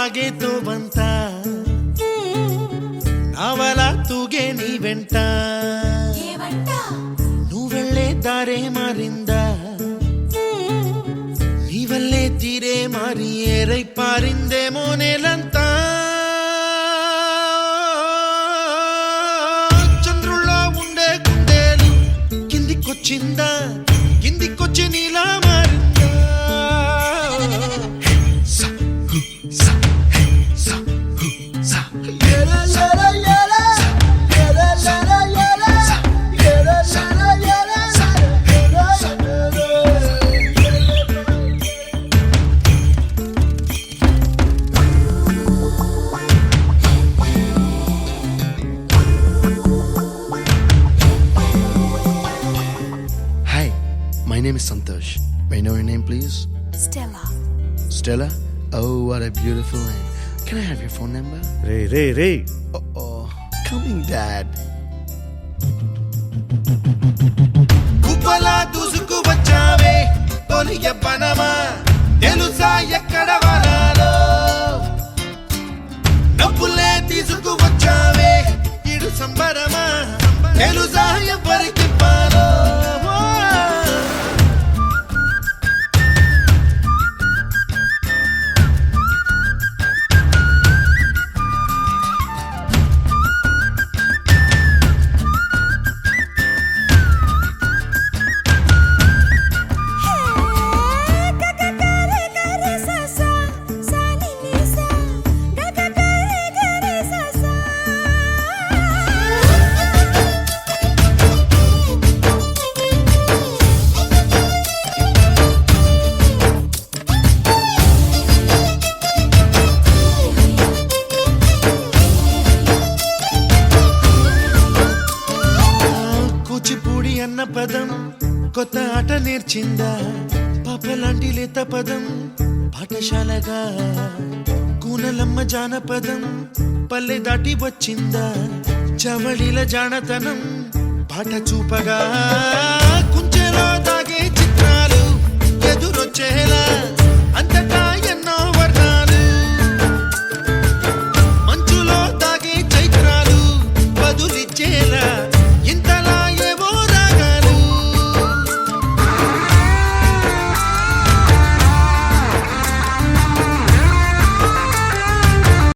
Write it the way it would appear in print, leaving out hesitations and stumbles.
సాగేతో బంత నావలా తూగే నీ వెంట నువ్వెళ్ళే దారే మారిందా నీ వల్లే తీరే మారి ఏరై పారిందేమో నేలంతా చంద్రుల్లో ఉండే గుండెలు కిందికొచ్చిందా కిందికొచ్చి నీలా మారిందా My name is Santosh. May I know your name, please? Stella. Stella? Oh, what a beautiful name. Can I have your phone number? Ray Oh, coming, Dad. కుప్పలా దూసుకు వచ్చావే తొలి యవ్వనమా తెలుసా ఎక్కడ వనాలో నవ్వులే తీసుకు వచ్చావే ఇడు సంబరమా తెలుసా ఎవరికి పాలో కూచిపూడి అన్న పదం కొత్త ఆట నేర్చిందా పాపలాంటి లేత పదం పాఠశాలగా కూనలమ్మ జానపదం పల్లె దాటి వచ్చిందా చవళిల జానతనం పాట చూపగా కుంచెలో దాగే చిత్రాలు ఎదురొచ్చేలా అంతటా